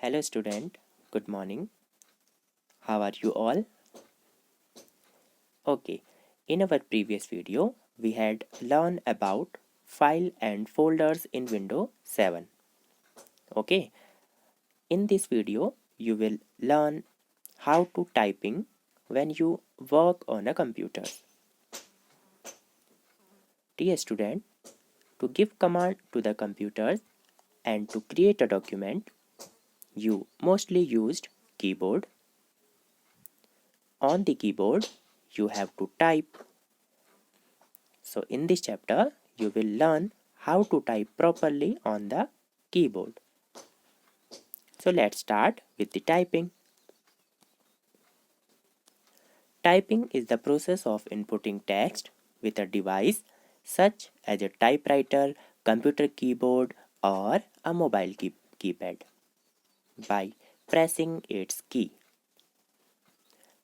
Hello student, good morning. How are you all? Okay, in our previous video, we had learned about file and folders in Windows 7. Okay, in this video, you will learn how to typing when you work on a computer. Dear student, to give command to the computer and to create a document, you mostly used keyboard. On the keyboard, you have to type. So in this chapter, you will learn how to type properly on the keyboard. So let's start with the typing. Typing is the process of inputting text with a device such as a typewriter, computer keyboard, or a mobile keypad by pressing its key.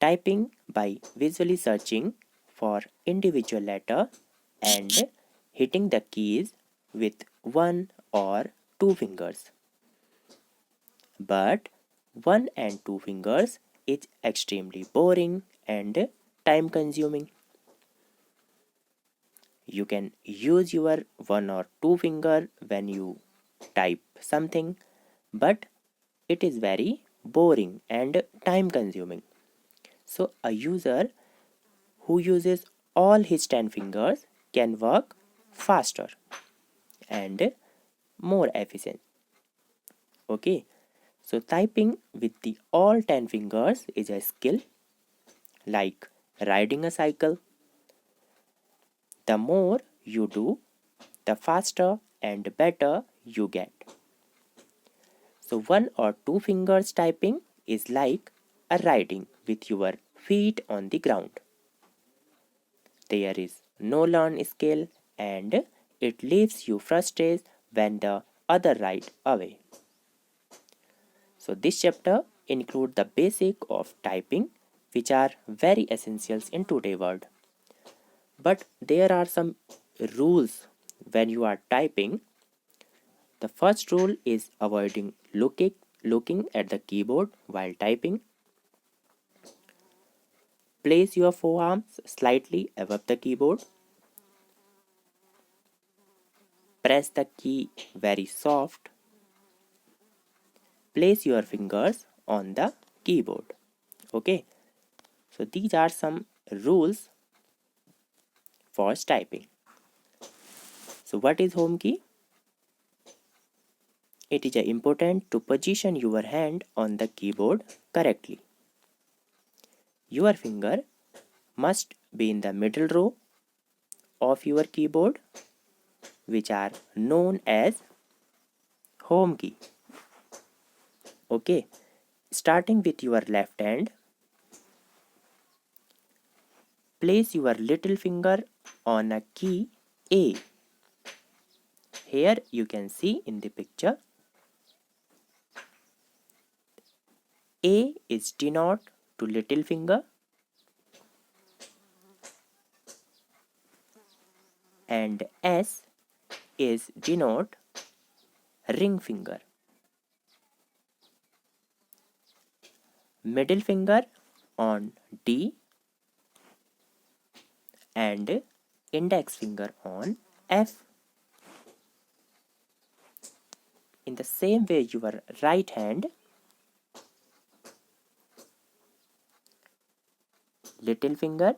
Typing by visually searching for individual letter and hitting the keys with one or two fingers. But one and two fingers is extremely boring and time consuming. You can use your one or two finger when you type something, but it is very boring and time consuming. So a user who uses all his 10 fingers can work faster and more efficient. Okay, so typing with the all 10 fingers is a skill like riding a cycle. The more you do, the faster and better you get. So one or two fingers typing is like a riding with your feet on the ground. There is no learn skill and it leaves you frustrated when the other ride away. So this chapter includes the basic of typing which are very essentials in today's world. But there are some rules when you are typing. The first rule is avoiding looking at the keyboard while typing. Place your forearms slightly above the keyboard. Press the key very soft. Place your fingers on the keyboard. Okay, so these are some rules for typing. So what is home key? It is important to position your hand on the keyboard correctly. Your finger must be in the middle row of your keyboard, which are known as home key. Okay, starting with your left hand, place your little finger on a key A. Here you can see in the picture, A is denote to little finger and S is denote ring finger. Middle finger on D and index finger on F. In the same way, your right hand, little finger,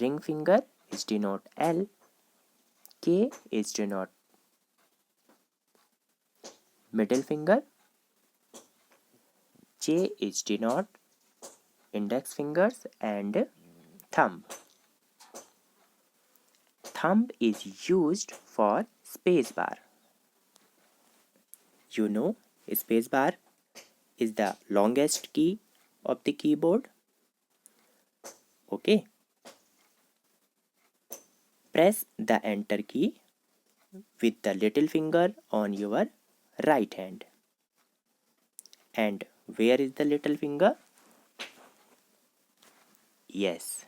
ring finger is denote L, K is denote middle finger, J is denote index fingers and thumb. Thumb is used for space bar. You know, space bar is the longest key of the keyboard. Okay. Press the enter key with the little finger on your right hand. And where is the little finger? Yes.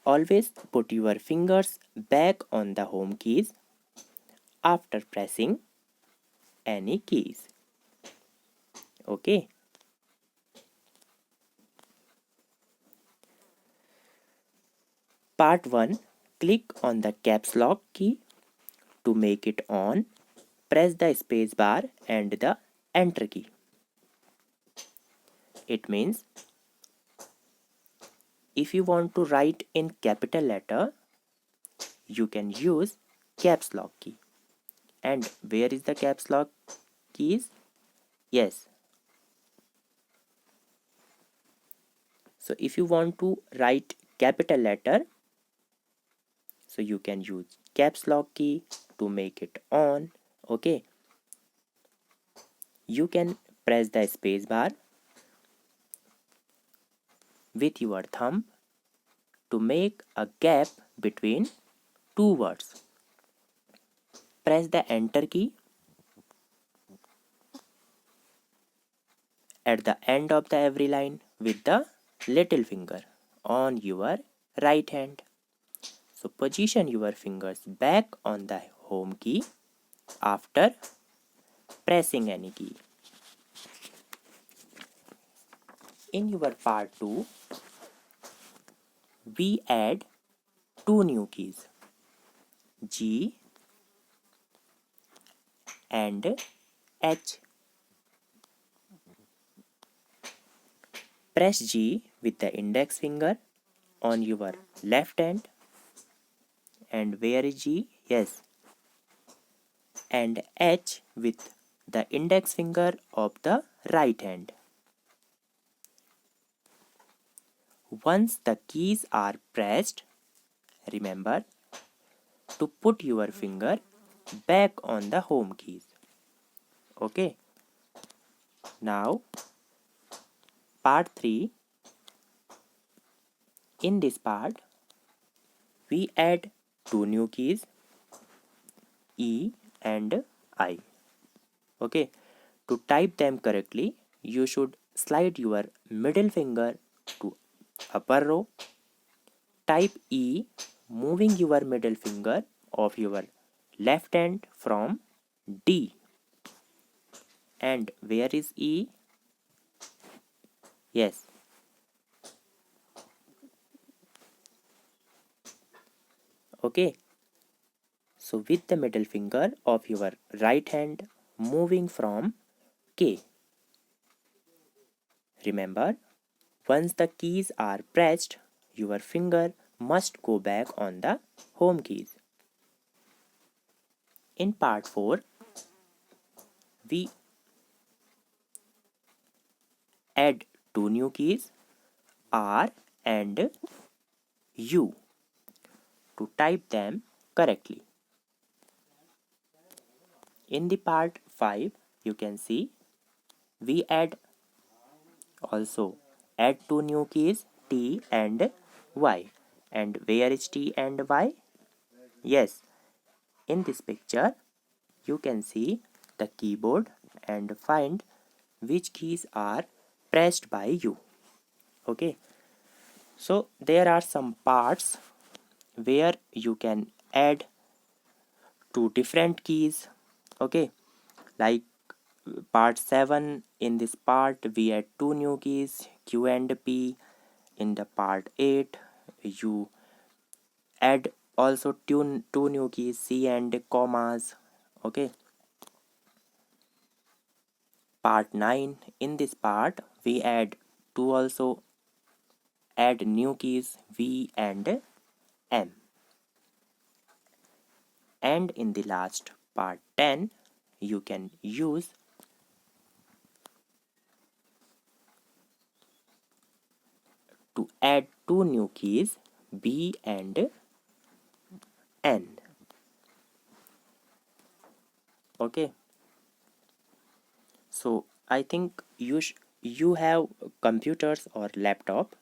Always put your fingers back on the home keys after pressing any keys. Okay. Part 1. Click on the caps lock key to make it on. Press the space bar and the enter key. It means if you want to write in capital letter, you can use caps lock key. And where is the caps lock keys? Yes. So if you want to write capital letter, so you can use caps lock key to make it on. Okay. You can press the space bar with your thumb to make a gap between two words. Press the enter key at the end of the every line with the little finger on your right hand. So position your fingers back on the home key after pressing any key. In your part 2, we add two new keys, G and H. Press G with the index finger on your left hand. And where is G? Yes. And H with the index finger of the right hand. Once the keys are pressed, remember to put your finger back on the home keys. Okay. Now, part 3. In this part, we add two new keys, E and I. Okay. To type them correctly, you should slide your middle finger to upper row. Type E moving your middle finger of your left hand from D. And where is E? Yes. Okay. So with the middle finger of your right hand moving from K. Remember, once the keys are pressed, your finger must go back on the home keys. In part 4, we add two new keys, R and U, to type them correctly. In the part 5, you can see we also add two new keys, T and Y. And where is T and Y? Yes, in this picture you can see the keyboard and find which keys are pressed by you. Okay, so there are some parts where you can add two different keys. Okay, like part 7. In this part we add two new keys, Q and P. In the part 8 you add also two new keys, C and commas. Okay, part 9. In this part we also add new keys, V and M. And in the last part 10, you can use to add two new keys, B and N. Okay, so I think you have computers or laptop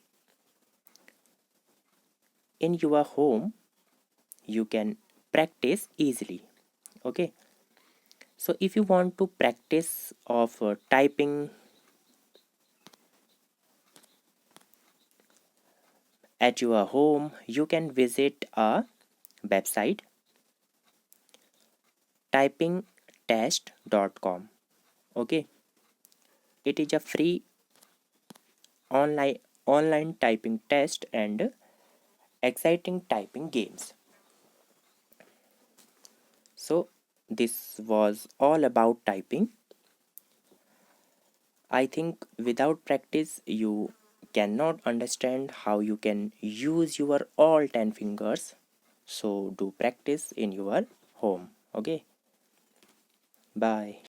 in your home. You can practice easily. Okay, so if you want to practice of typing at your home, you can visit a website typingtest.com. Okay, it is a free online typing test and exciting typing games. So this was all about typing. I think without practice you cannot understand how you can use your all 10 fingers. So do practice in your home. Okay, bye.